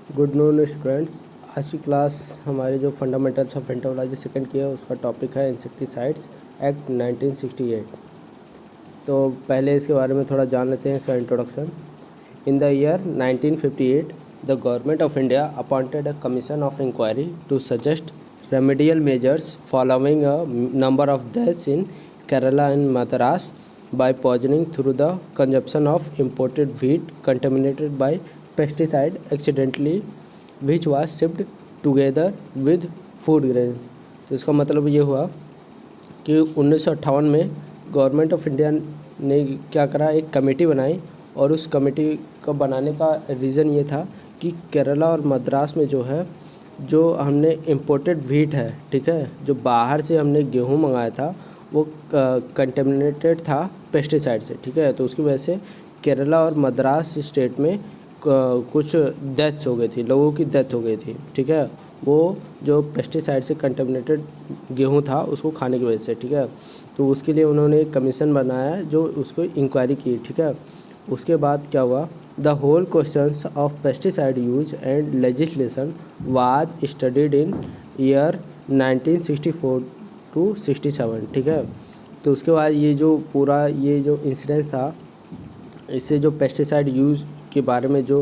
Good noon students. आज की class हमारे जो फंडामेंटल्स ऑफ एंटोलॉजी सेकंड की है उसका टॉपिक है इंसेक्टिसाइड्स एक्ट 1968। तो पहले इसके बारे में थोड़ा जान लेते हैं, इसका introduction. In the year 1958 the government of India appointed a commission of inquiry to suggest remedial measures following a number of deaths in Kerala and Madras by poisoning through the consumption of imported wheat contaminated by pesticide accidentally which was shipped together with food grains। तो इसका मतलब ये हुआ कि 1958 में government of India ने क्या करा, एक कमेटी बनाई और उस कमेटी का बनाने का रीज़न ये था कि केरला और मद्रास में जो है, जो हमने इम्पोर्टेड व्हीट है, ठीक है, जो बाहर से हमने गेहूँ मंगाया था वो कंटेमिनेटेड था पेस्टिसाइड से, ठीक है। तो उसकी वजह से केरला और मद्रास स्टेट में कुछ डेथ्स हो गई थी, लोगों की डेथ हो गई थी, ठीक है, वो जो पेस्टिसाइड से कंटेमिनेटेड गेहूं था उसको खाने की वजह से, ठीक है। तो उसके लिए उन्होंने एक कमीशन बनाया जो उसको इंक्वायरी की, ठीक है। उसके बाद क्या हुआ, the whole questions of pesticide use and legislation was studied in year 1964 to 67, ठीक है। तो उसके बाद ये जो पूरा ये जो इंसिडेंस था, इससे जो पेस्टिसाइड यूज़ के बारे में, जो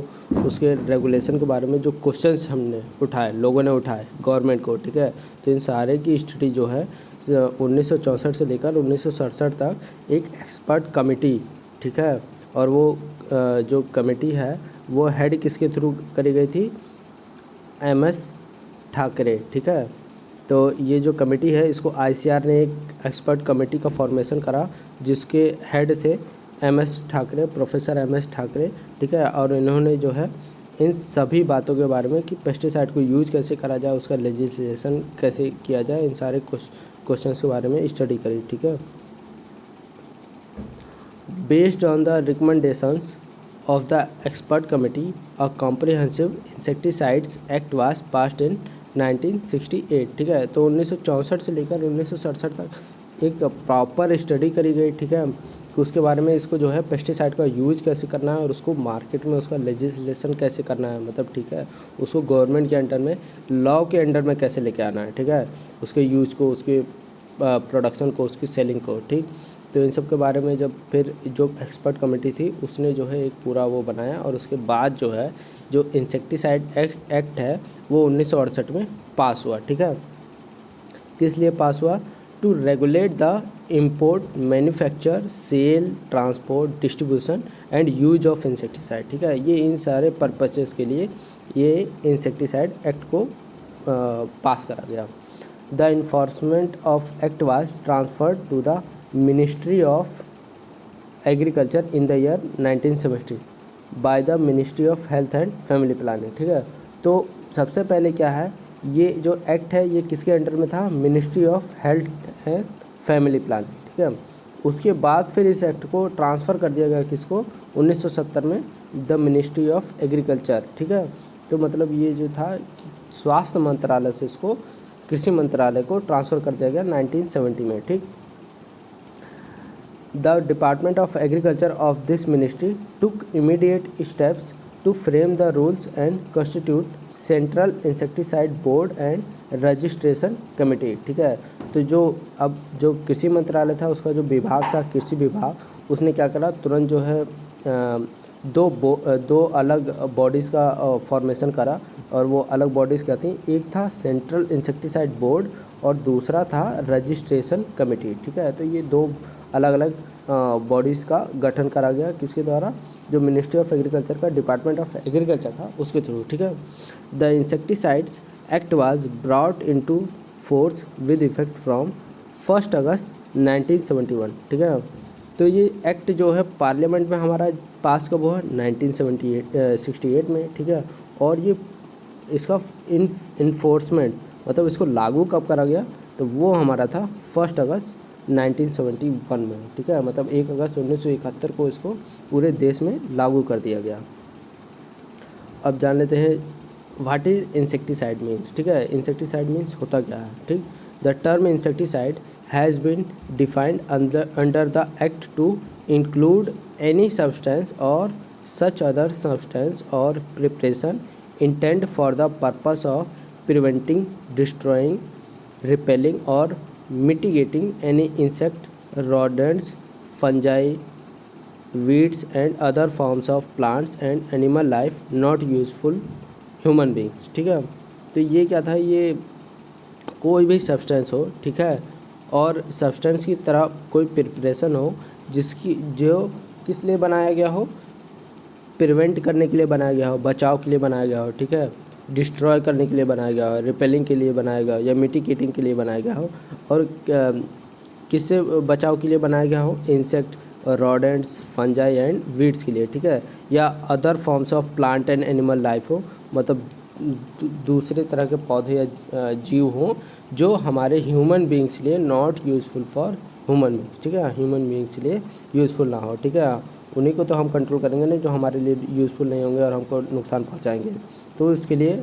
उसके रेगुलेशन के बारे में जो क्वेश्चंस हमने उठाए, लोगों ने उठाए गवर्नमेंट को, ठीक है। तो इन सारे की स्टडी जो है 1964 से लेकर 1967 तक एक एक्सपर्ट कमेटी, ठीक है, और वो जो कमेटी है वो हेड किसके थ्रू करी गई थी, MS ठाकरे, ठीक है। तो ये जो कमेटी है इसको ICR ने एक एक्सपर्ट कमेटी का फॉर्मेशन करा जिसके हेड थे MS Thackeray, professor MS Thackeray, ठीक है। और इन्होंने जो है इन सभी बातों के बारे में कि पेस्टिसाइड को यूज कैसे करा जाए, उसका लेजिस्लेशन कैसे किया जाए, इन सारे क्वेश्चंस के बारे में स्टडी करी, ठीक है। Based on the recommendations of the expert committee a comprehensive insecticides act was passed in 1968, ठीक है। तो 1964 से लेकर 1967 तक एक प्रॉपर स्टडी करी गई, ठीक है, कि उसके बारे में इसको जो है पेस्टिसाइड का यूज़ कैसे करना है और उसको मार्केट में उसका लेजिस्लेशन कैसे करना है, मतलब, ठीक है, उसको गवर्नमेंट के अंडर में, लॉ के अंडर में कैसे लेके आना है, ठीक है, उसके यूज को, उसके प्रोडक्शन को, उसकी सेलिंग को, ठीक। तो इन सब के बारे में जब फिर जो एक्सपर्ट कमेटी थी उसने जो है एक पूरा वो बनाया और उसके बाद जो है जो इंसेक्टिसाइड एक्ट है वो 1968 में पास हुआ, ठीक है। किस लिए पास हुआ, to regulate the import, manufacture, sale, transport, distribution and use of insecticide, ठीक है। ये इन सारे पर्पसेस के लिए ये इंसेक्टिसाइड एक्ट को पास करा गया। The enforcement of act was transferred to the ministry of agriculture in the year 1970 by the ministry of health and family planning, ठीक है। तो सबसे पहले क्या है, ये जो एक्ट है ये किसके अंडर में था, ministry of health and family planning, ठीक है। उसके बाद फिर इस एक्ट को ट्रांसफ़र कर दिया गया किसको, 1970 में द मिनिस्ट्री ऑफ एग्रीकल्चर, ठीक है। तो मतलब ये जो था स्वास्थ्य मंत्रालय से इसको कृषि मंत्रालय को ट्रांसफ़र कर दिया गया 1970 में, ठीक। The Department of Agriculture of this ministry took immediate steps to frame the rules and constitute Central Insecticide Board and Registration Committee, ठीक है। तो जो अब जो कृषि मंत्रालय था उसका जो विभाग था, कृषि विभाग, उसने क्या करा, तुरंत जो है दो अलग बॉडीज़ का फॉर्मेशन करा। और वो अलग बॉडीज़ क्या थी, एक था सेंट्रल इंसेक्टिसाइड बोर्ड और दूसरा था रजिस्ट्रेशन कमेटी, ठीक है। तो ये दो अलग अलग बॉडीज़ का गठन करा गया किसके द्वारा, जो मिनिस्ट्री ऑफ एग्रीकल्चर का डिपार्टमेंट ऑफ एग्रीकल्चर था उसके थ्रू, ठीक है। The insecticides act was brought into force with effect from 1 अगस्त 1971, ठीक है। तो ये एक्ट जो है पार्लियामेंट में हमारा पास कब हुआ, 1968 में, ठीक है। और ये इसका इन्फोर्समेंट, मतलब इसको लागू कब करा गया, तो वो हमारा था 1 अगस्त 1971 में, ठीक है। मतलब 1 अगस्त 1971 को इसको पूरे देश में लागू कर दिया गया। अब जान लेते हैं व्हाट इज़ इंसेक्टिसाइड मीन्स, ठीक है। इंसेक्टिसाइड मीन्स होता क्या है, ठीक। The term insecticide has been defined under the act to include any substance or such other substance or preparation intend for the purpose of preventing, destroying, repelling or mitigating any insect, rodents, fungi, weeds and other forms of plants and animal life not useful human beings। ठीक है, तो ये क्या था, ये कोई भी substance हो, ठीक है, और सब्सटेंस की तरह कोई प्रिपरेशन हो जिसकी जो किस लिए बनाया गया हो, प्रिवेंट करने के लिए बनाया गया हो, बचाव के लिए बनाया गया हो, ठीक है, डिस्ट्रॉय करने के लिए बनाया गया हो, रिपेलिंग के लिए बनाया गया हो या मिटिगेटिंग के लिए बनाया गया हो, और किससे बचाव के लिए बनाया गया हो, insect, rodents, fungi and weeds के लिए, ठीक है, या other forms of plant and animal life हो, मतलब दूसरे तरह के पौधे या जीव हों जो हमारे ह्यूमन बींग्स के लिए not useful for human beings, ठीक है, ह्यूमन बींग्स के लिए यूज़फुल ना हो, ठीक है, उन्हीं को तो हम कंट्रोल करेंगे ना जो हमारे लिए यूज़फुल नहीं होंगे और हमको नुकसान पहुंचाएंगे। तो इसके लिए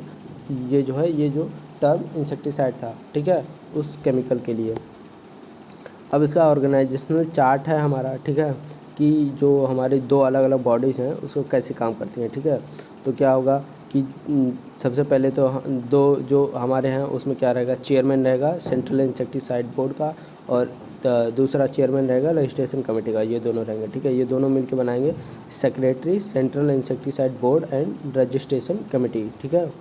ये जो है, ये जो टर्म इंसेक्टिसाइड था, ठीक है, उस केमिकल के लिए। अब इसका ऑर्गेनाइजेशनल चार्ट है हमारा, ठीक है, कि जो हमारी दो अलग अलग बॉडीज़ हैं उसको कैसे काम करती हैं, ठीक है। तो क्या होगा कि सबसे पहले तो दो जो हमारे हैं उसमें क्या रहेगा, चेयरमैन रहेगा सेंट्रल इंसेक्टिसाइड बोर्ड का, और दूसरा चेयरमैन रहेगा रजिस्ट्रेशन कमेटी का, ये दोनों रहेंगे, ठीक है, ये दोनों मिलकर बनाएंगे secretary central insecticide board and registration committee, ठीक है।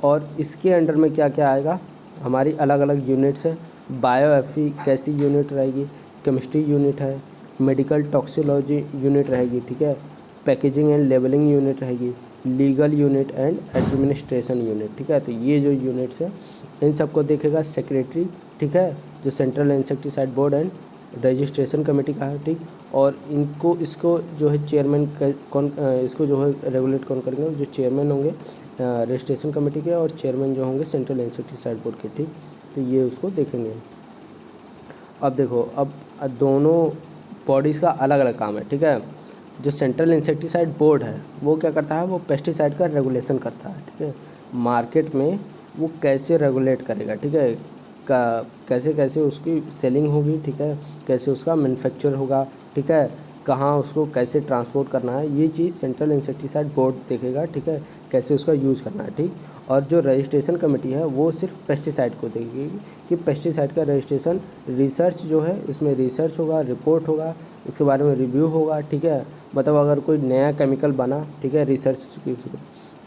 और इसके अंडर में क्या क्या आएगा, हमारी अलग अलग यूनिट्स हैं, बायो एफिकेसी यूनिट रहेगी, केमिस्ट्री यूनिट है, मेडिकल टॉक्सिकोलॉजी यूनिट रहेगी, ठीक है, पैकेजिंग एंड लेबलिंग यूनिट रहेगी, legal unit and administration unit, ठीक है। तो ये जो यूनिट्स हैं इन सबको देखेगा सेक्रेटरी, ठीक है, जो central insecticide board and registration committee का है, ठीक। और इनको इसको जो है चेयरमैन कौन, इसको जो है रेगुलेट कौन करेंगे, जो चेयरमैन होंगे रजिस्ट्रेशन कमेटी के और चेयरमैन जो होंगे सेंट्रल इंसेक्टिसाइड बोर्ड के, ठीक। तो ये उसको देखेंगे। अब देखो, अब दोनों बॉडीज़ का अलग अलग काम है, ठीक है। जो सेंट्रल इंसेक्टिसाइड बोर्ड है वो क्या करता है, वो पेस्टिसाइड का रेगुलेशन करता है, ठीक है, मार्केट में वो कैसे रेगुलेट करेगा, ठीक है, कैसे कैसे उसकी सेलिंग होगी, ठीक है, कैसे उसका मैन्युफैक्चर होगा, ठीक है, कहाँ उसको कैसे ट्रांसपोर्ट करना है, ये चीज़ सेंट्रल इंसेक्टिसाइड बोर्ड देखेगा, ठीक है, कैसे उसका यूज़ करना है, ठीक। और जो रजिस्ट्रेशन कमेटी है वो सिर्फ पेस्टिसाइड को देखेगी कि पेस्टिसाइड का रजिस्ट्रेशन, रिसर्च जो है इसमें रिसर्च होगा, रिपोर्ट होगा, उसके बारे में रिव्यू होगा, ठीक है, मतलब अगर कोई नया केमिकल बना, ठीक है, रिसर्च की,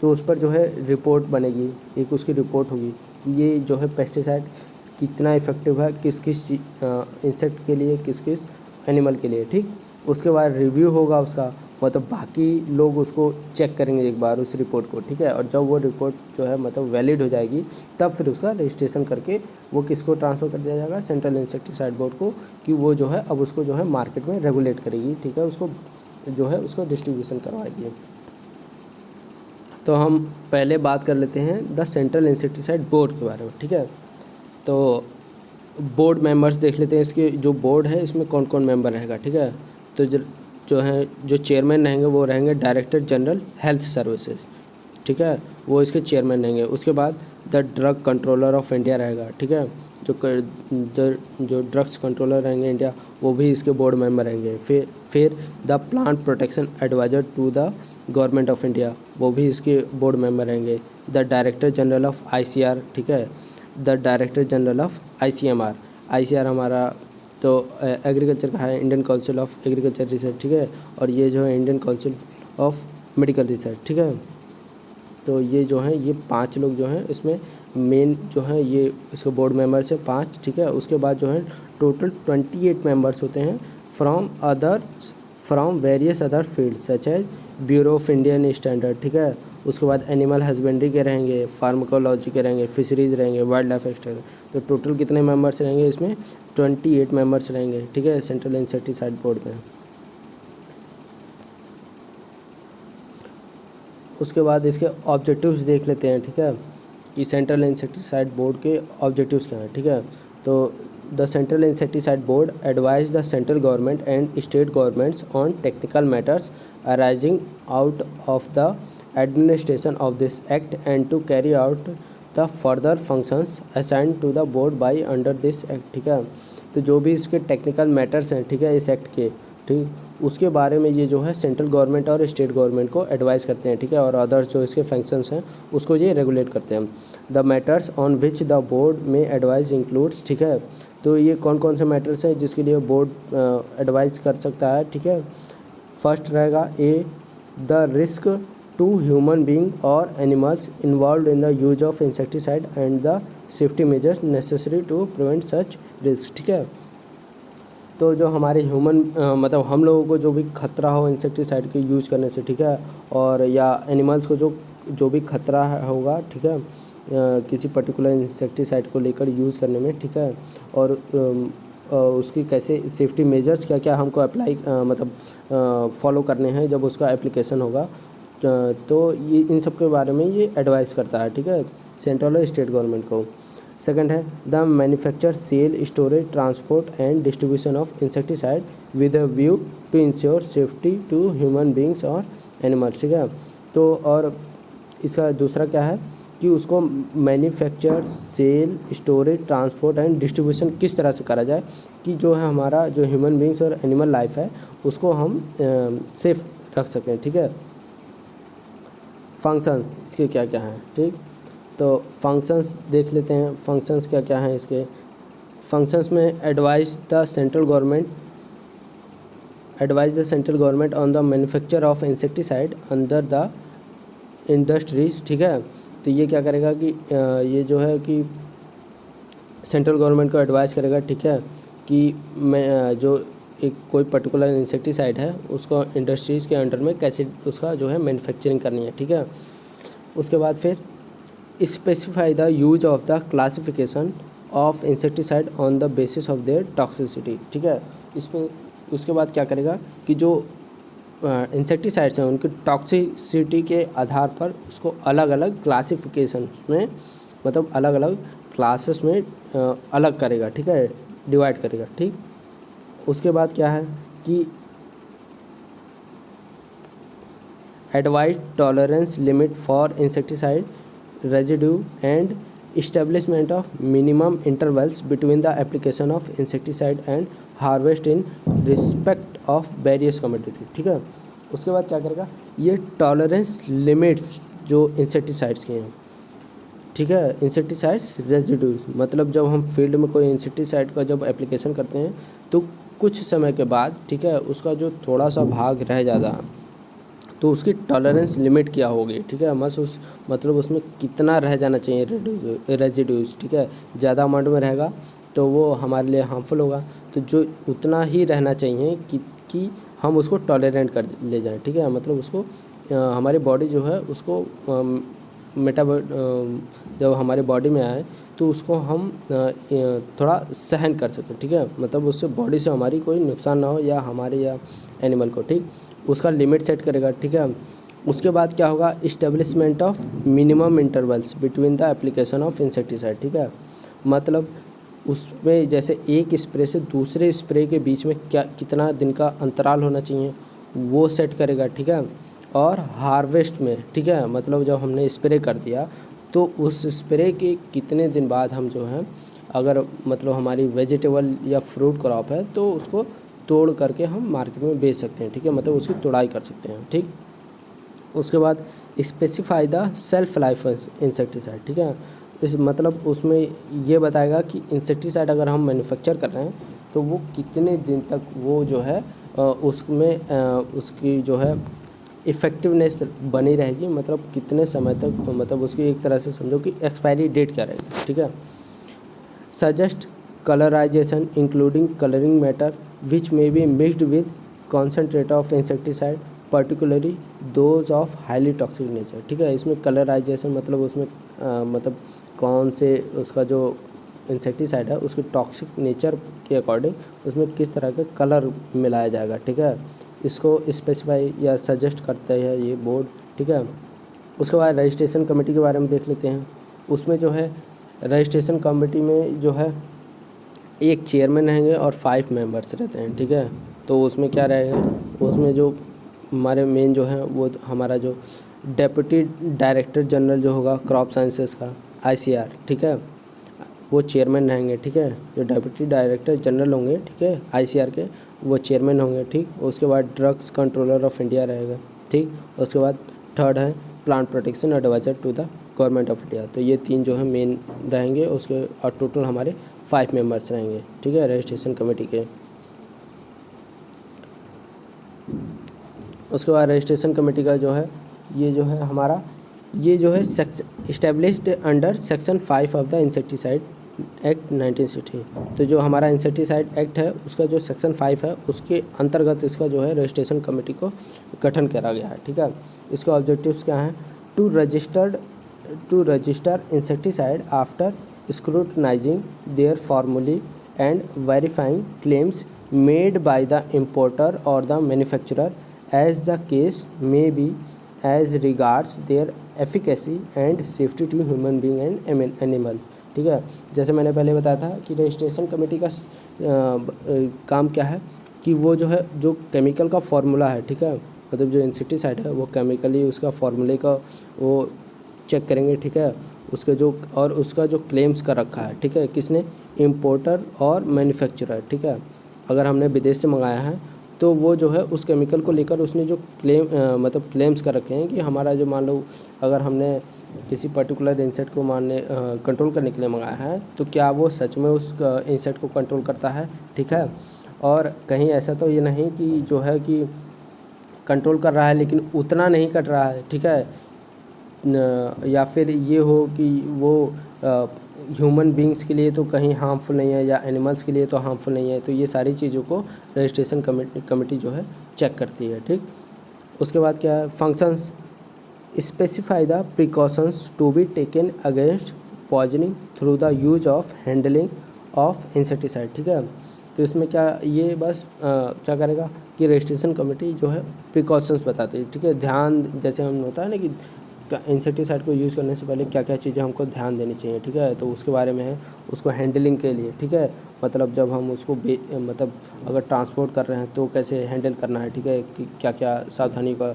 तो उस पर जो है रिपोर्ट बनेगी, एक उसकी रिपोर्ट होगी कि ये जो है पेस्टिसाइड कितना इफ़ेक्टिव है किस किस इंसेक्ट के लिए, किस किस एनिमल के लिए, ठीक। उसके बाद रिव्यू होगा उसका, मतलब बाकी लोग उसको चेक करेंगे एक बार उस रिपोर्ट को, ठीक है, और जब वो रिपोर्ट जो है मतलब वैलिड हो जाएगी तब फिर उसका रजिस्ट्रेशन करके वो किसको ट्रांसफ़र कर दिया जाएगा, सेंट्रल इंसेक्टिसाइड बोर्ड को, कि वो जो है अब उसको जो है मार्केट में रेगुलेट करेगी, ठीक है, उसको जो है उसको डिस्ट्रीब्यूशन करवाएगी। तो हम पहले बात कर लेते हैं द सेंट्रल इंसेक्टिसाइड बोर्ड के बारे में, ठीक है। तो बोर्ड मेंबर्स देख लेते हैं, इसके जो बोर्ड है इसमें कौन कौन मेंबर रहेगा, ठीक है। तो जो है जो चेयरमैन रहेंगे वो रहेंगे डायरेक्टर जनरल हेल्थ सर्विसेज, ठीक है, वो इसके चेयरमैन रहेंगे। उसके बाद the drug controller of India रहेगा, ठीक है, जो ड्रग्स कंट्रोलर रहेंगे इंडिया वो भी इसके बोर्ड मेंबर रहेंगे। फिर the plant protection adviser to the government of India, वो भी इसके बोर्ड मेंबर रहेंगे। The director general of ICR, ठीक है, the director general of ICMR, ICR हमारा तो एग्रीकल्चर का है, Indian Council of Agriculture Research, ठीक है, और ये जो है Indian Council of Medical Research, ठीक है। तो ये जो है ये 5 लोग जो हैं इसमें मेन जो है ये इसके बोर्ड मेंबर्स हैं 5, ठीक है। उसके बाद जो है टोटल 28 मेंबर्स होते हैं from various other field such as Bureau of Indian Standard, ठीक है। उसके बाद एनिमल हस्बेंड्री के रहेंगे, फार्माकोलॉजी के रहेंगे, फिशरीज़ रहेंगे, वाइल्ड लाइफ एक्सटेंशन। तो टोटल कितने मेंबर्स रहेंगे इसमें, 28 मेंबर्स रहेंगे, ठीक है, सेंट्रल इंसेक्टिसाइड बोर्ड में। उसके बाद इसके ऑब्जेक्टिव्स देख लेते हैं, ठीक है, कि सेंट्रल इंसेक्टिसाइड बोर्ड के ऑब्जेक्टिव्स क्या हैं, ठीक है। तो the central insecticide board advise the central government and state governments on technical matters arising out of the administration of this act and to carry out the further functions assigned to the board by under this act, ठीक है। तो जो भी इसके technical matters हैं, ठीक है, इस एक्ट के, ठीक। उसके बारे में ये जो है सेंट्रल गवर्नमेंट और स्टेट गवर्नमेंट को एडवाइस करते हैं, ठीक है, और अदर्स जो इसके फंक्शंस हैं उसको ये रेगुलेट करते हैं। The matters on which the board में एडवाइस इंक्लूड्स, ठीक है, तो ये कौन कौन से मैटर्स हैं जिसके लिए बोर्ड एडवाइस कर सकता है, ठीक है। फर्स्ट रहेगा a, the risk to human being और animals involve in the use of insecticide and the safety measures necessary to prevent such risk, ठीक है। तो जो हमारे ह्यूमन मतलब हम लोगों को जो भी खतरा हो इंसेक्टिसाइड के यूज़ करने से, ठीक है, और या एनिमल्स को जो भी खतरा होगा, ठीक है, किसी पर्टिकुलर इंसेक्टिसाइड को लेकर यूज़ करने में, ठीक है, और उसकी कैसे सेफ्टी मेजर्स क्या क्या हमको अप्लाई मतलब फॉलो करने हैं जब उसका एप्लीकेशन होगा, तो ये इन सब के बारे में ये एडवाइस करता है, ठीक है, सेंट्रल और स्टेट गवर्नमेंट को। सेकंड है the manufacture, sale, storage, transport and distribution of insecticide with a view to ensure safety to human beings और एनिमल्स, ठीक है। तो और इसका दूसरा क्या है कि उसको manufacture, sale, storage, transport and distribution किस तरह से करा जाए कि जो है हमारा जो ह्यूमन बींग्स और एनिमल लाइफ है उसको हम सेफ रख सकें, ठीक है। फंक्शंस इसके क्या क्या हैं, ठीक, तो फंक्शंस देख लेते हैं। फंक्शंस क्या क्या हैं इसके। फंक्शंस में advise the central government on the manufacture of insecticide under the industries, ठीक है। तो ये क्या करेगा कि ये जो है कि सेंट्रल गवर्नमेंट को एडवाइस करेगा, ठीक है, कि मैं जो एक कोई पर्टिकुलर इंसेक्टिसाइड है उसको इंडस्ट्रीज़ के अंडर में कैसे उसका जो है मैन्युफैक्चरिंग करनी है, ठीक है। उसके बाद फिर specify the use of the classification of insecticide on the basis of their toxicity, ठीक है। इस पर उसके बाद क्या करेगा कि जो इंसेक्टिसाइड्स हैं उनकी टॉक्सिसिटी के आधार पर उसको अलग अलग क्लासिफिकेशन में मतलब अलग अलग क्लासेस में अलग करेगा, ठीक है, डिवाइड करेगा, ठीक। उसके बाद क्या है कि advise tolerance limit for insecticide residue and establishment of minimum intervals between the application of insecticide and harvest in respect of various commodity, ठीक है। उसके बाद क्या करेगा ये टॉलरेंस लिमिट्स जो इंसेक्टिसाइड्स के हैं, ठीक है, इंसेक्टिसाइड्स रेजिड्यूज मतलब जब हम फील्ड में कोई इंसेक्टिसाइड का जब एप्लीकेशन करते हैं तो कुछ समय के बाद, ठीक है, उसका जो थोड़ा सा भाग रह जाता है तो उसकी टॉलरेंस लिमिट क्या होगी, ठीक है, मतलब उसमें कितना रह जाना चाहिए रेजिड्यूज, ठीक है। ज़्यादा अमाउंट में रहेगा तो वो हमारे लिए हार्मफुल होगा, तो जो उतना ही रहना चाहिए कि हम उसको टॉलरेंट कर ले जाएं, ठीक है, मतलब उसको हमारी बॉडी जो है उसको जब हमारे बॉडी में आए तो उसको हम थोड़ा सहन कर सकें, ठीक है, मतलब उससे बॉडी से हमारी कोई नुकसान ना हो या हमारे या एनिमल को, ठीक, उसका लिमिट सेट करेगा, ठीक है। उसके बाद क्या होगा establishment of minimum intervals between the application of insecticide, ठीक है, मतलब उसमें जैसे एक स्प्रे से दूसरे स्प्रे के बीच में कितना दिन का अंतराल होना चाहिए वो सेट करेगा, ठीक है। और हार्वेस्ट में, ठीक है, मतलब जब हमने स्प्रे कर दिया तो उस स्प्रे के कितने दिन बाद हम जो है अगर मतलब हमारी वेजिटेबल या फ्रूट क्रॉप है तो उसको तोड़ करके हम मार्केट में बेच सकते हैं, ठीक है, मतलब उसकी तोड़ाई कर सकते हैं, ठीक। उसके बाद specify the self life insecticide, ठीक है, इस मतलब उसमें ये बताएगा कि इंसेक्टिसाइड अगर हम मैन्युफैक्चर कर रहे हैं तो वो कितने दिन तक वो जो है उसमें उसकी जो है इफ़ेक्टिवनेस बनी रहेगी, मतलब कितने समय तक, तो मतलब उसकी एक तरह से समझो कि एक्सपायरी डेट क्या रहेगी, ठीक है। Suggest colourisation including colouring matter which may be mixed with concentrate of insecticide particularly those of highly toxic nature, ठीक है। इसमें कलराइजेशन मतलब उसमें मतलब कौन से उसका जो इंसेक्टिसाइड है उसके टॉक्सिक नेचर के अकॉर्डिंग उसमें किस तरह का कलर मिलाया जाएगा, ठीक है, इसको स्पेसिफाई या सजेस्ट करता है ये बोर्ड, ठीक है। उसके बाद रजिस्ट्रेशन कमेटी के बारे में देख लेते हैं। उसमें जो है रजिस्ट्रेशन कमेटी में जो है एक चेयरमैन रहेंगे और 5 मेंबर्स रहते हैं, ठीक है। तो उसमें क्या रहेगा उसमें जो हमारे मेन जो है वो हमारा जो डेप्यूटी डायरेक्टर जनरल जो होगा क्रॉप साइंसेस का ICR, ठीक है, वो चेयरमैन रहेंगे, ठीक है, जो डेप्यूटी डायरेक्टर जनरल होंगे, ठीक है, ICR के, वो चेयरमैन होंगे, ठीक। उसके बाद ड्रग्स कंट्रोलर ऑफ इंडिया रहेगा, ठीक। उसके बाद थर्ड है plant protection adviser to the government of India. तो ये 3 जो है मेन रहेंगे उसके, और टोटल हमारे 5 मेंबर्स रहेंगे, ठीक है, रजिस्ट्रेशन कमेटी के। उसके बाद रजिस्ट्रेशन कमेटी का जो है ये जो है हमारा, ये जो है established under section 5 of the insecticide act 1960। तो जो हमारा इंसेक्टिसाइड एक्ट है उसका जो सेक्शन 5 है उसके अंतर्गत इसका जो है रजिस्ट्रेशन कमेटी को गठन करा गया है, ठीक है। इसका ऑब्जेक्टिव्स क्या हैं? To register insecticide after scrutinising their formulae and verifying claims made by the importer और the manufacturer as the case may be as regards their efficacy and safety to human being and animals, ठीक है। जैसे मैंने पहले बताया था कि registration committee का काम क्या है कि वो जो है जो केमिकल का फार्मूला है, ठीक है, मतलब जो इंसेक्टिसाइड है वो केमिकली उसका फार्मूले का वो चेक करेंगे, ठीक है। उसके जो और उसका जो क्लेम्स का रखा है, ठीक है, किसने? इम्पोर्टर और मैन्युफैक्चरर, ठीक है। अगर हमने विदेश से मंगाया है तो वो जो है उस केमिकल को लेकर उसने जो मतलब क्लेम्स कर रखे हैं कि हमारा जो, मान लो अगर हमने किसी पर्टिकुलर इंसेक्ट को कंट्रोल करने के लिए मंगाया है तो क्या वो सच में उस इंसेक्ट को कंट्रोल करता है, ठीक है। और कहीं ऐसा तो ये नहीं कि जो है कि कंट्रोल कर रहा है लेकिन उतना नहीं कर रहा है, ठीक है, या फिर ये हो कि वो ह्यूमन बींग्स के लिए तो कहीं हार्मफुल नहीं है या एनिमल्स के लिए तो हार्मफुल नहीं है। तो ये सारी चीज़ों को रजिस्ट्रेशन कमेटी जो है चेक करती है, ठीक। उसके बाद क्या है? Functions specify the precautions to be taken against poisoning through the use of handling of insecticide, ठीक है। तो इसमें क्या ये बस क्या करेगा कि रजिस्ट्रेशन कमेटी जो है प्रिकॉशंस बताती है, ठीक है। ध्यान जैसे हम होता है ना कि इंसेक्टिसाइड को यूज़ करने से पहले क्या क्या चीज़ें हमको ध्यान देनी चाहिए, ठीक है, तो उसके बारे में है। उसको हैंडलिंग के लिए, ठीक है, मतलब जब हम उसको मतलब अगर ट्रांसपोर्ट कर रहे हैं तो कैसे हैंडल करना है, ठीक है, कि क्या क्या सावधानी का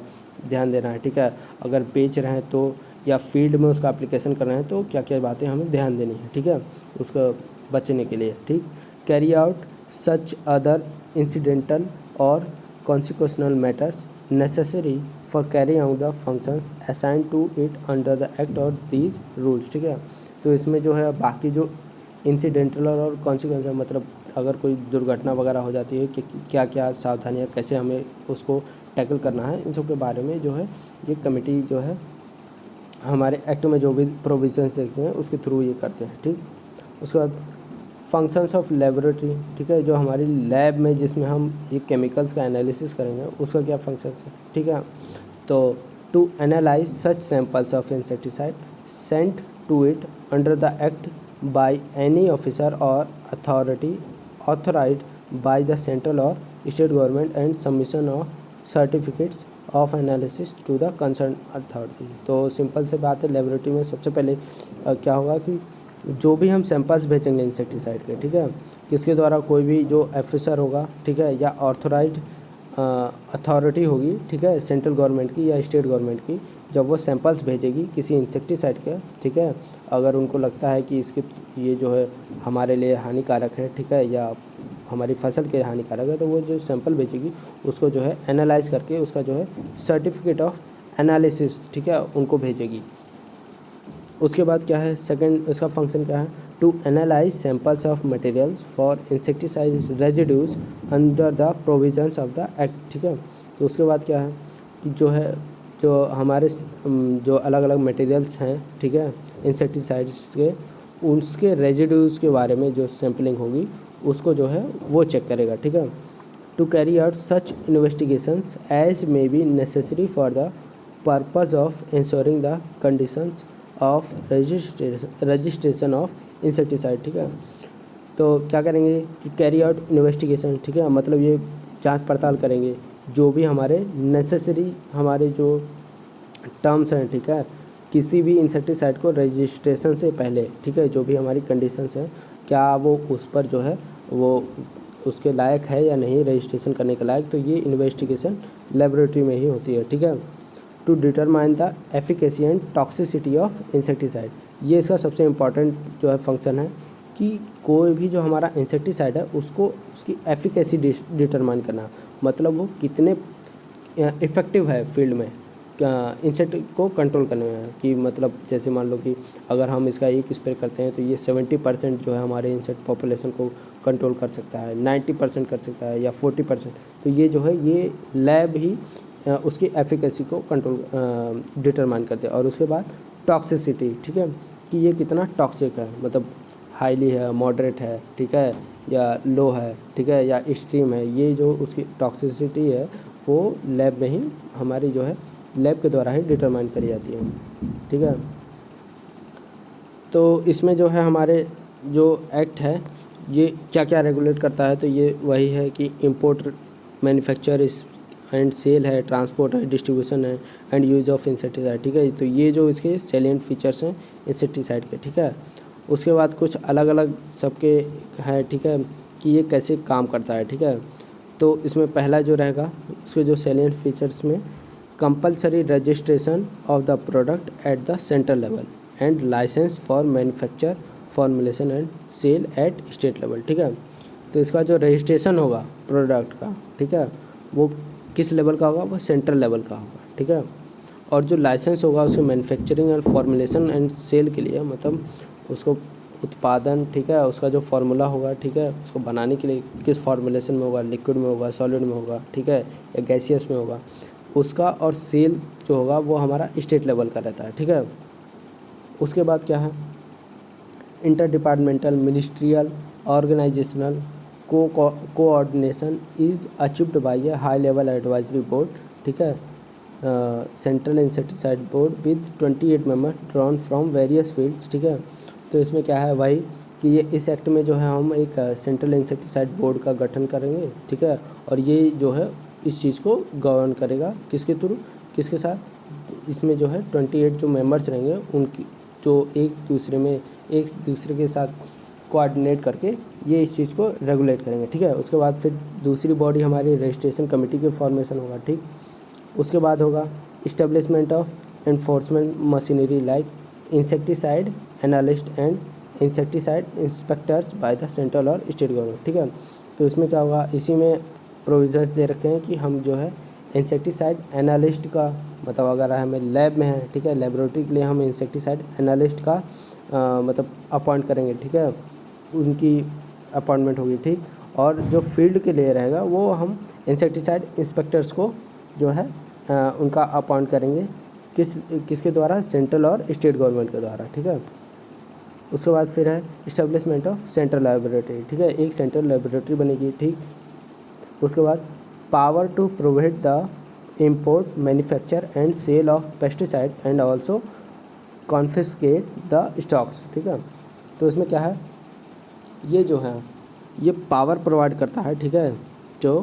ध्यान देना है, ठीक है। अगर बेच रहे हैं तो या फील्ड में उसका एप्लीकेशन कर रहे हैं तो क्या क्या बातें हमें ध्यान देनी है, ठीक है, उसको बचने के लिए, ठीक। Carry out such other incidental और कॉन्सिक्वेंशनल matters necessary for carrying out the functions assigned to it under the act or these rules, ठीक है। तो इसमें जो है बाकी जो इंसिडेंटल और कॉन्सिक्वेंस मतलब अगर कोई दुर्घटना वगैरह हो जाती है कि क्या क्या सावधानियाँ कैसे हमें उसको टैकल करना है, इन सब के बारे में जो है ये कमेटी जो है हमारे एक्ट में जो भी प्रोविजंस देखते हैं उसके थ्रू ये करते हैं, ठीक। उसके बाद फंक्शंस ऑफ लेबोरेटरी, ठीक है, जो हमारी लैब में जिसमें हम ये केमिकल्स का एनालिसिस करेंगे उसका क्या फंक्शंस है, ठीक है। तो to analyse such samples of insecticide sent to it under the act by any officer और authority authorised by the central और state government and submission of certificates of analysis to the concern authority. तो simple से बात है, laboratory में सबसे पहले क्या होगा कि जो भी हम सैंपल्स भेजेंगे इंसेक्टिसाइड के, ठीक है, किसके द्वारा? कोई भी जो ऑफिसर होगा, ठीक है, या ऑथराइज्ड अथॉरिटी होगी, ठीक है, सेंट्रल गवर्नमेंट की या स्टेट गवर्नमेंट की, जब वो सैंपल्स भेजेगी किसी इंसेक्टिसाइड के, ठीक है, अगर उनको लगता है कि इसके ये जो है हमारे लिए हानिकारक है, ठीक है, या हमारी फसल के हानिकारक है, तो वो जो सैंपल भेजेगी उसको जो है एनालाइज करके उसका जो है सर्टिफिकेट ऑफ एनालिसिस, ठीक है, उनको भेजेगी। उसके बाद क्या है? सेकंड इसका फंक्शन क्या है? To analyse samples of materials for insecticide residues under the provisions of the act, ठीक है। तो उसके बाद क्या है कि जो है जो हमारे जो अलग अलग मटेरियल्स हैं, ठीक है, इंसेक्टिसाइड्स के, उसके रेजिड्यूज के बारे में जो सैम्पलिंग होगी उसको जो है वो चेक करेगा, ठीक है। To carry out such investigations as may be necessary for the purpose of ensuring the conditions of registration of insecticide, ठीक है। तो क्या करेंगे कि कैरी आउट इन्वेस्टिगेशन, ठीक है, मतलब ये जांच पड़ताल करेंगे जो भी हमारे नेसेसरी हमारे जो टर्म्स हैं, ठीक है, किसी भी इंसेक्टिसाइड को रजिस्ट्रेशन से पहले, ठीक है, जो भी हमारी कंडीशंस हैं क्या वो उस पर जो है वो उसके लायक है या नहीं रजिस्ट्रेशन करने के लायक, तो ये इन्वेस्टिगेशन लेबोरेटरी में ही होती है, ठीक है। To determine the efficacy and toxicity of insecticide, ये इसका सबसे इम्पॉर्टेंट जो है फंक्शन है कि कोई भी जो हमारा इंसेक्टिसाइड है उसको उसकी एफिकेसी डिटरमाइन करना, मतलब वो कितने इफ़ेक्टिव है फील्ड में इंसेक्ट को कंट्रोल करने में। कि मतलब जैसे मान लो कि अगर हम इसका एक स्प्रे करते हैं तो ये 70% जो है हमारे इंसेक्ट पॉपुलेशन को कंट्रोल कर सकता है, 90% कर सकता है या 40%। तो ये जो है ये लैब ही उसकी एफिकेसी को कंट्रोल डिटरमाइन करते हैं। और उसके बाद टॉक्सिसिटी, ठीक है, कि ये कितना टॉक्सिक है, मतलब हाईली है, मॉडरेट है, ठीक है, या लो है, ठीक है, या एक्सट्रीम है। ये जो उसकी टॉक्सिसिटी है वो लैब में ही हमारी जो है लैब के द्वारा ही डिटरमाइन करी जाती है, ठीक है। तो इसमें जो है हमारे जो एक्ट है ये क्या क्या रेगुलेट करता है, तो ये वही है कि इंपोर्ट, मैन्युफैक्चर एंड सेल है, ट्रांसपोर्ट है, डिस्ट्रीब्यूशन है एंड यूज ऑफ इंसेक्टिसाइड, ठीक है। तो ये जो इसके सैलिएंट फीचर्स हैं इंसेक्टिसाइड के, ठीक है। उसके बाद कुछ अलग अलग सबके हैं, ठीक है, कि ये कैसे काम करता है, ठीक है। तो इसमें पहला जो रहेगा उसके जो सैलिएंट फीचर्स में compulsory registration of the product at the central level and licence for manufacture, formulation and sale at state level, ठीक है। तो इसका जो रजिस्ट्रेशन होगा प्रोडक्ट का, ठीक है, वो किस लेवल का होगा, वो सेंट्रल लेवल का होगा, ठीक है। और जो लाइसेंस होगा उसके manufacturing and formulation and sale के लिए, मतलब उसको उत्पादन, ठीक है, उसका जो फार्मूला होगा, ठीक है, उसको बनाने के लिए किस फार्मूलेशन में होगा, लिक्विड में होगा, सॉलिड में होगा, ठीक है, या गैसियस में होगा, उसका और सेल जो होगा वो हमारा स्टेट लेवल का रहता है, ठीक है। उसके बाद क्या है, inter departmental ministerial organisational coordination is achieved by a high level advisory board, ठीक है, central insecticide board with 28 members drawn from various fields, ठीक है। तो इसमें क्या है भाई कि ये इस एक्ट में जो है हम एक सेंट्रल इंसेक्टिसाइड बोर्ड का गठन करेंगे, ठीक है। और ये जो है इस चीज़ को गवर्न करेगा किसके थ्रू, किसके साथ, इसमें जो है 28 जो मेंबर्स रहेंगे उनकी जो एक दूसरे के साथ कोऑर्डिनेट करके ये इस चीज़ को रेगुलेट करेंगे, ठीक है। उसके बाद फिर दूसरी बॉडी हमारी रजिस्ट्रेशन कमेटी के फॉर्मेशन होगा, ठीक। उसके बाद होगा establishment of enforcement machinery like insecticide analyst and insecticide inspectors bye the central और स्टेट गवर्नमेंट, ठीक है। तो इसमें क्या होगा, इसी में प्रोविजंस दे रखे हैं कि हम जो है इंसेक्टिसाइड एनालिस्ट का, मतलब अगर हमें लैब में है, ठीक है, लेबोरेटरी के लिए हम इंसेक्टिसाइड एनालिस्ट का मतलब अपॉइंट करेंगे, ठीक है, उनकी अपॉइंटमेंट होगी, ठीक। और जो फील्ड के लिए रहेगा वो हम इंसेक्टिसाइड इंस्पेक्टर्स को जो है उनका अपॉइंट करेंगे, किसके द्वारा, सेंट्रल और स्टेट गवर्नमेंट के द्वारा, ठीक है। उसके बाद फिर है इस्टेब्लिशमेंट ऑफ सेंट्रल लेबोरेटरी, ठीक है, एक सेंट्रल लेबोरेटरी बनेगी, ठीक। उसके बाद power to provide the import, manufacture and sale of pesticide and also confiscate the stocks, ठीक है। तो इसमें क्या है, ये जो है ये पावर प्रोवाइड करता है, ठीक है, जो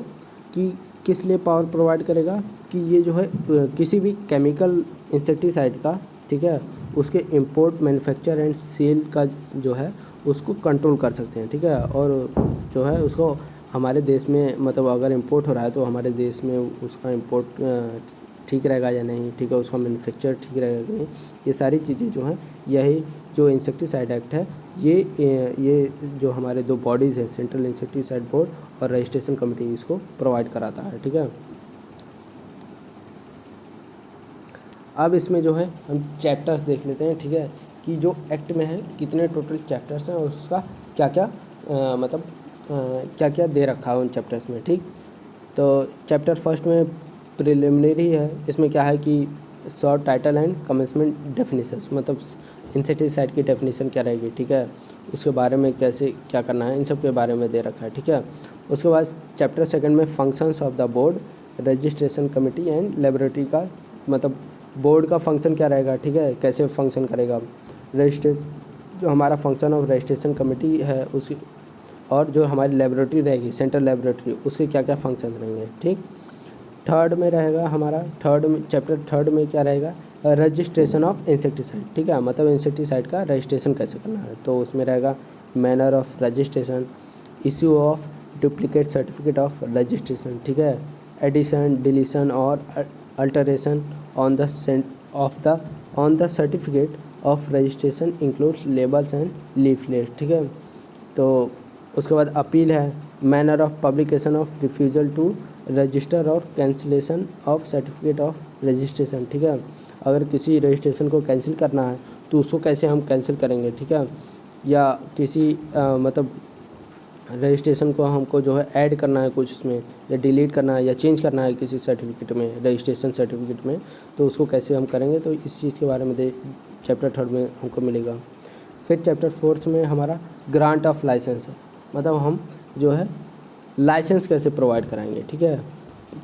कि किस लिए पावर प्रोवाइड करेगा कि ये जो है किसी भी केमिकल इंसेक्टिसाइड का, ठीक है, उसके इंपोर्ट, मैन्युफैक्चर एंड सेल का जो है उसको कंट्रोल कर सकते हैं, ठीक है। और जो है उसको हमारे देश में, मतलब अगर इंपोर्ट हो रहा है तो हमारे देश में उसका इंपोर्ट ठीक रहेगा या नहीं, ठीक है, उसका मैन्युफैक्चर ठीक रहेगा कि नहीं, ये सारी चीज़ें जो हैं यही जो इंसेक्टिसाइड एक्ट है ये जो हमारे दो बॉडीज़ हैं, सेंट्रल इंसेक्टिसाइड बोर्ड और रजिस्ट्रेशन कमेटी, इसको प्रोवाइड कराता है, ठीक है। अब इसमें जो है हम चैप्टर्स देख लेते हैं, ठीक है, कि जो एक्ट में है कितने टोटल चैप्टर्स हैं और उसका क्या क्या मतलब क्या क्या दे रखा है उन चैप्टर्स में, ठीक। तो चैप्टर फर्स्ट में प्रिलिमिनरी है, इसमें क्या है कि short title and commencement definitions, मतलब इंसेक्टिसाइड की डेफिनेशन क्या रहेगी, ठीक है, उसके बारे में कैसे क्या करना है, इन सब के बारे में दे रखा है, ठीक है। उसके बाद चैप्टर सेकंड में functions of the board, registration committee and laboratory का, मतलब बोर्ड का फंक्शन क्या रहेगा, ठीक है, कैसे फंक्शन करेगा, रजिस्ट्रेशन जो हमारा फंक्शन ऑफ रजिस्ट्रेशन कमेटी है उसकी, और जो हमारी लेबोरेटरी रहेगी सेंट्रल लेबोरेटरी, उसके क्या क्या फंक्शन रहेंगे, ठीक। थर्ड में रहेगा हमारा चैप्टर थर्ड में क्या रहेगा, रजिस्ट्रेशन ऑफ इंसेक्टिसाइड, ठीक है, मतलब इंसेक्टिसाइड का रजिस्ट्रेशन कैसे करना है। तो उसमें रहेगा manner of registration, issue of duplicate certificate of registration, ठीक है, एडिशन, डिलीशन और alteration on the certificate of registration includes labels and leaflets, ठीक है। तो उसके बाद अपील है, manner of publication of refusal to register और cancellation of certificate of registration, ठीक है। अगर किसी रजिस्ट्रेशन को कैंसिल करना है तो उसको कैसे हम कैंसिल करेंगे, ठीक है। या किसी मतलब रजिस्ट्रेशन को हमको जो है ऐड करना है कुछ उसमें, या डिलीट करना है या चेंज करना है किसी सर्टिफिकेट में, रजिस्ट्रेशन सर्टिफिकेट में, तो उसको कैसे हम करेंगे, तो इस चीज़ के बारे में चैप्टर 3 में हमको मिलेगा। फिर चैप्टर 4 में हमारा ग्रांट ऑफ लाइसेंस है, मतलब हम जो है लाइसेंस कैसे प्रोवाइड कराएंगे, ठीक है।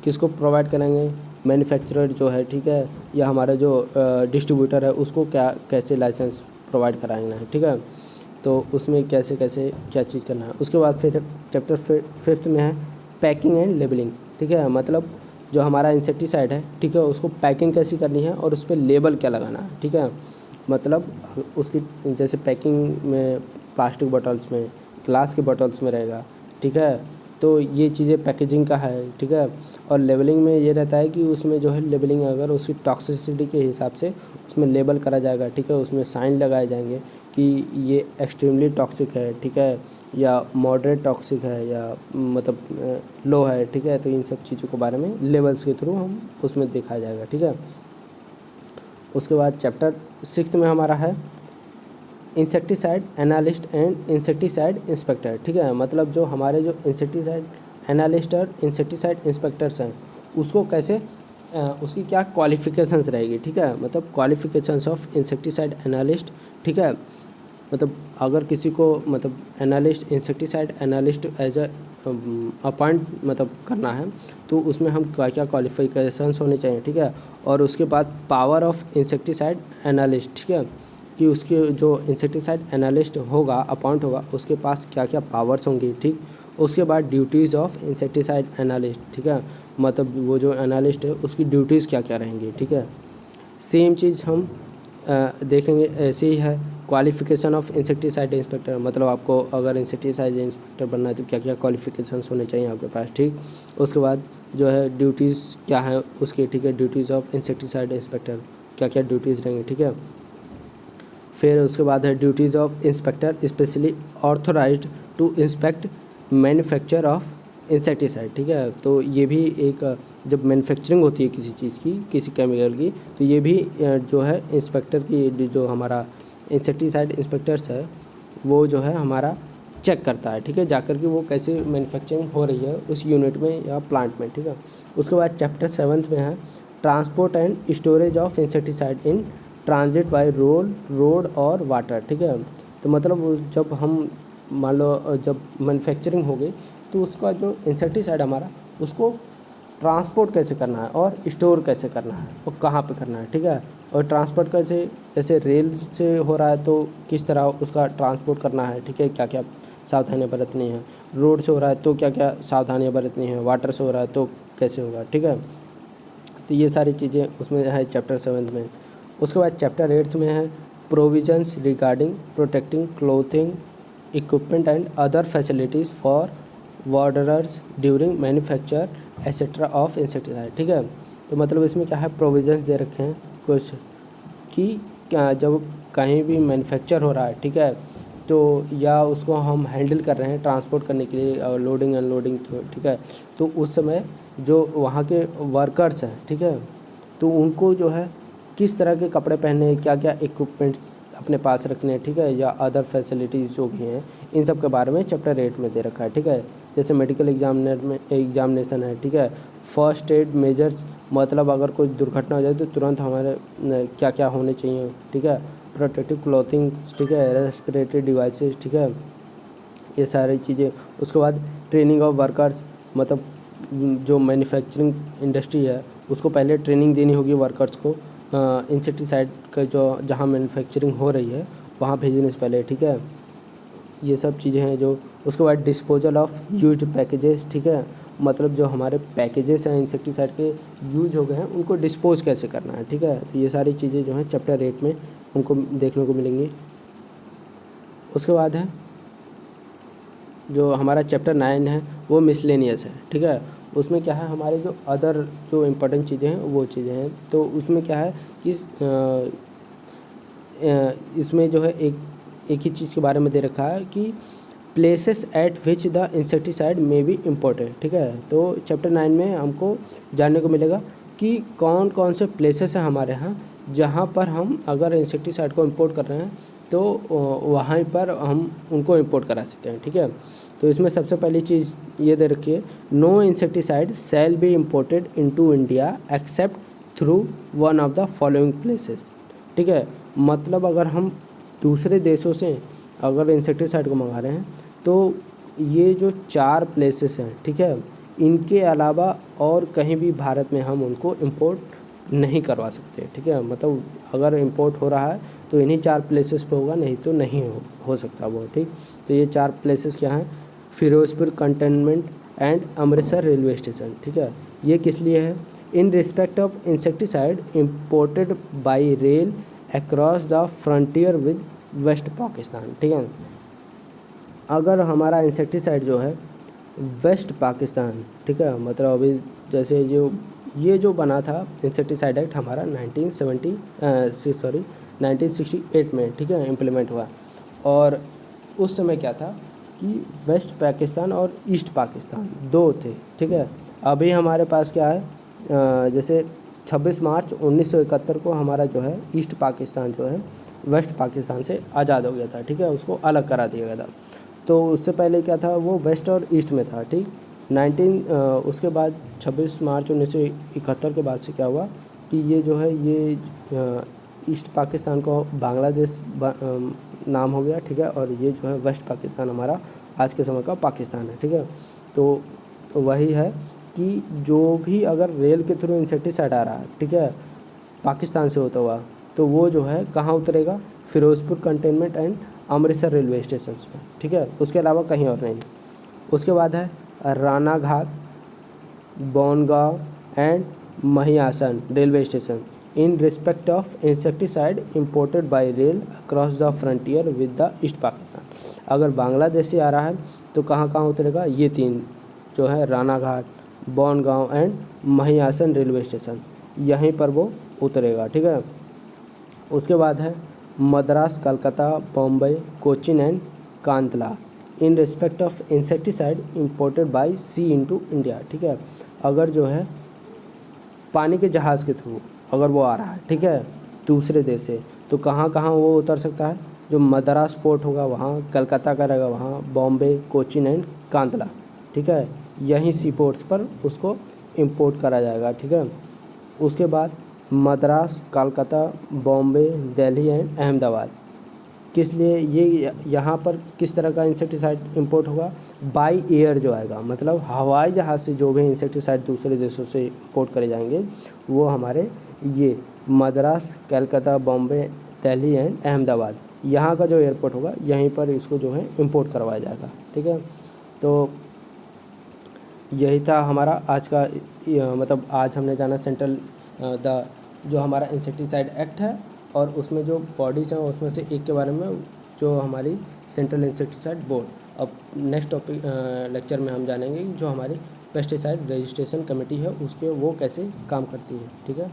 किसको प्रोवाइड करेंगे, मैन्युफैक्चरर जो है, ठीक है, या हमारा जो डिस्ट्रीब्यूटर है उसको कैसे लाइसेंस प्रोवाइड कराना है, ठीक है। तो उसमें कैसे कैसे क्या चीज़ करना है। उसके बाद फिर चैप्टर 5 में है पैकिंग एंड लेबलिंग, ठीक है। मतलब जो हमारा इंसेक्टिसाइड है, ठीक है, उसको पैकिंग कैसी करनी है और उस पर लेबल क्या लगाना है, ठीक है। मतलब उसकी जैसे पैकिंग में प्लास्टिक बॉटल्स में, ग्लास के बॉटल्स में रहेगा, ठीक है। तो ये चीज़ें पैकेजिंग का है, ठीक है। और लेबलिंग में ये रहता है कि उसमें जो है लेबलिंग अगर उसकी टॉक्सिसिटी के हिसाब से उसमें लेबल करा जाएगा, ठीक है। उसमें साइन लगाए जाएंगे कि ये एक्सट्रीमली टॉक्सिक है, ठीक है, या मॉडरेट टॉक्सिक है, या मतलब लो है, ठीक है। तो इन सब चीज़ों के बारे में लेबल्स के थ्रू हम उसमें दिखाया जाएगा, ठीक है। उसके बाद चैप्टर 6 में हमारा है insecticide analyst and insecticide inspector, ठीक है। मतलब जो हमारे जो इंसेक्टिसाइड एनालिस्ट और इंसेक्टिसाइड इंस्पेक्टर्स हैं उसको कैसे उसकी क्या क्वालिफिकेशंस रहेगी, ठीक है। मतलब क्वालिफिकेशंस ऑफ इंसेक्टिसाइड एनालिस्ट, ठीक है। मतलब अगर किसी को मतलब analyst insecticide analyst as a appoint मतलब करना है तो उसमें हम क्या क्या क्वालिफिकेशंस होने चाहिए, ठीक है। और उसके बाद पावर ऑफ इंसेक्टिसाइड एनालिस्ट, ठीक है, कि उसके जो इंसेक्टिसाइड एनालिस्ट होगा, अपॉइंट होगा, उसके पास क्या क्या पावर्स होंगी, ठीक। उसके बाद ड्यूटीज़ ऑफ इंसेक्टिसाइड एनालिस्ट, ठीक है। मतलब वो जो एनालिस्ट है उसकी ड्यूटीज़ क्या क्या रहेंगी, ठीक है। सेम चीज़ हम देखेंगे, ऐसे ही है क्वालिफिकेशन ऑफ इंसेक्टिसाइड इंस्पेक्टर, मतलब आपको अगर इंसेक्टिसाइड इंस्पेक्टर बनना है तो क्या क्या क्वालिफिकेशंस होने चाहिए आपके पास, ठीक। उसके बाद जो है ड्यूटीज़ क्या है उसकी, ठीक है, ड्यूटीज़ ऑफ इंसेक्टिसाइड इंस्पेक्टर क्या क्या ड्यूटीज़ रहेंगी, ठीक है। फिर उसके बाद है duties of inspector specially authorised to inspect manufacture of insecticide, ठीक है। तो ये भी एक जब मैन्युफैक्चरिंग होती है किसी चीज़ की, किसी केमिकल की, तो ये भी जो है इंस्पेक्टर की, जो हमारा इंसेक्टिसाइड इंस्पेक्टर्स है वो जो है हमारा चेक करता है, ठीक है, जाकर के वो कैसे मैन्युफैक्चरिंग हो रही है उस यूनिट में या प्लांट में, ठीक है। उसके बाद चैप्टर 7 में है transport and storage of insecticide in transit by road और वाटर, ठीक है। तो मतलब जब हम मान लो जब मैन्युफैक्चरिंग हो गई तो उसका जो इंसेक्टिसाइड हमारा उसको ट्रांसपोर्ट कैसे करना है और स्टोर कैसे करना है और कहाँ पे करना है, ठीक है। और ट्रांसपोर्ट कैसे, जैसे रेल से हो रहा है तो किस तरह उसका ट्रांसपोर्ट करना है, ठीक है, क्या क्या सावधानियाँ बरतनी है। रोड से हो रहा है तो क्या क्या सावधानियाँ बरतनी है। वाटर से हो रहा है तो कैसे होगा, ठीक है। तो ये सारी चीज़ें उसमें है चैप्टर 7 में। उसके बाद चैप्टर 8 में है provisions regarding protecting clothing equipment and other facilities for warders during manufacture etcetera of insecticide, ठीक है। तो मतलब इसमें क्या है, प्रोविजंस दे रखे हैं कुछ कि क्या जब कहीं भी मैन्युफैक्चर हो रहा है, ठीक है, तो या उसको हम हैंडल कर रहे हैं ट्रांसपोर्ट करने के लिए, लोडिंग अनलोडिंग, ठीक है, तो उस समय जो वहाँ के वर्कर्स हैं, ठीक है, तो उनको जो है किस तरह के कपड़े पहनने, क्या क्या इक्विपमेंट्स अपने पास रखने हैं, ठीक है, या अदर फैसिलिटीज़ जो भी हैं, इन सब के बारे में चैप्टर 8 में दे रखा है, ठीक है। जैसे मेडिकल एग्जामिनेशन है, ठीक है, फर्स्ट एड मेजर्स, मतलब अगर कोई दुर्घटना हो जाए तो तुरंत हमारे क्या क्या होने चाहिए, ठीक है, प्रोटेक्टिव क्लॉथिंग, ठीक है, रेस्पिरेटरी डिवाइसेस, ठीक है, ये सारी चीज़ें। उसके बाद ट्रेनिंग ऑफ वर्कर्स, मतलब जो मैन्युफैक्चरिंग इंडस्ट्री है उसको पहले ट्रेनिंग देनी होगी वर्कर्स को इंसेक्टिसाइड का जो जहाँ मैन्युफैक्चरिंग हो रही है वहाँ भेजने से पहले, ठीक है। ये सब चीज़ें हैं जो। उसके बाद डिस्पोजल ऑफ यूज्ड पैकेजेस, ठीक है, मतलब जो हमारे पैकेजेस हैं इंसेक्टिसाइड के यूज हो गए हैं उनको डिस्पोज कैसे करना है, ठीक है। तो ये सारी चीज़ें जो हैं चैप्टर 8 में हमको देखने को मिलेंगी। उसके बाद है जो हमारा चैप्टर 9 है वो मिसलेनियस है, ठीक है। उसमें क्या है, हमारे जो अदर जो इम्पोर्टेंट चीज़ें हैं वो चीज़ें हैं। तो उसमें क्या है कि इसमें जो है एक ही चीज़ के बारे में दे रखा है कि places at which the insecticide may be imported. ठीक है, तो चैप्टर 9 में हमको जानने को मिलेगा कि कौन कौन से प्लेसेस हैं हमारे यहाँ जहाँ पर हम अगर इंसेक्टिसाइड को इंपोर्ट कर रहे हैं तो वहाँ पर हम उनको इंपोर्ट करा सकते हैं। ठीक है, तो इसमें सबसे पहली चीज़ ये दे रखी है, no insecticide shall be imported into India except through one of the following places. ठीक है, मतलब अगर हम दूसरे देशों से अगर इंसेक्टिसाइड को मंगा रहे हैं तो ये जो 4 प्लेसेस हैं, ठीक है, इनके अलावा और कहीं भी भारत में हम उनको इंपोर्ट नहीं करवा सकते। ठीक है, मतलब अगर इंपोर्ट हो रहा है तो इन्हीं 4 प्लेसेस पे होगा, नहीं तो नहीं हो सकता वो। ठीक, तो ये 4 प्लेसेस क्या हैं, Firozpur cantonment and Amritsar railway station. ठीक है, ये किस लिए है, in respect of insecticide imported by rail across the frontier with West Pakistan. ठीक है, अगर हमारा इंसेक्टिसाइड जो है वेस्ट पाकिस्तान, ठीक है, मतलब अभी जैसे ये जो बना था इंसेक्टिसाइड एक्ट हमारा 1968 में, ठीक है, इम्प्लीमेंट हुआ। और उस समय क्या था कि वेस्ट पाकिस्तान और ईस्ट पाकिस्तान 2 थे। ठीक है, अभी हमारे पास क्या है, जैसे 26 मार्च 1971 को हमारा जो है ईस्ट पाकिस्तान जो है वेस्ट पाकिस्तान से आज़ाद हो गया था। ठीक है, उसको अलग करा दिया गया था। तो उससे पहले क्या था, वो वेस्ट और ईस्ट में था। ठीक, उसके बाद 26 मार्च 1971 के बाद से क्या हुआ कि ये जो है ये ईस्ट पाकिस्तान को बांग्लादेश नाम हो गया। ठीक है, और ये जो है वेस्ट पाकिस्तान हमारा आज के समय का पाकिस्तान है। ठीक है, तो वही है कि जो भी अगर रेल के थ्रू इंसेक्टिसाइड आ रहा है, ठीक है, पाकिस्तान से होता हुआ, तो वो जो है कहाँ उतरेगा, Firozpur cantonment and Amritsar railway station पर। ठीक है, उसके अलावा कहीं और नहीं। उसके बाद है Ranaghat, Bongaon and Mahisasan railway station in respect of insecticide imported by rail across the frontier with the East Pakistan. अगर बांग्लादेश से आ रहा है तो कहाँ कहाँ उतरेगा, ये 3 जो है Ranaghat, Bongaon and Mahisasan railway station, यहीं पर वो उतरेगा। ठीक है, उसके बाद है Madras, Calcutta, Bombay, Cochin and Kandla in respect of insecticide imported by sea into India. ठीक है, अगर जो है पानी के जहाज़ के थ्रू अगर वो आ रहा है, ठीक है, दूसरे देश से, तो कहाँ कहाँ वो उतर सकता है, जो मद्रास पोर्ट होगा वहाँ, कलकत्ता का रहेगा वहाँ, बॉम्बे, कोचिन एंड कांतला। ठीक है, यहीं सी पोर्ट्स पर उसको इंपोर्ट करा जाएगा। ठीक है, उसके बाद मद्रास, कलकत्ता, बॉम्बे, दिल्ली एंड अहमदाबाद, किस लिए ये यहाँ पर किस तरह का इंसेक्टिसाइड इंपोर्ट होगा, बाई एयर जो आएगा, मतलब हवाई जहाज़ से जो भी इंसेक्टिसाइड दूसरे देशों से इंपोर्ट करे जाएंगे वो हमारे ये मद्रास, कलकत्ता, बॉम्बे, दिल्ली एंड अहमदाबाद, यहाँ का जो एयरपोर्ट होगा यहीं पर इसको जो है इंपोर्ट करवाया जाएगा। ठीक है, तो यही था हमारा आज का मतलब आज हमने जाना सेंट्रल जो हमारा इंसेक्टिसाइड एक्ट है और उसमें जो बॉडीज़ हैं उसमें से एक के बारे में, जो हमारी सेंट्रल इंसेक्टिसाइड बोर्ड। अब नेक्स्ट टॉपिक लेक्चर में हम जानेंगे जो हमारी पेस्टिसाइड रजिस्ट्रेशन कमेटी है उसके वो कैसे काम करती है। ठीक है।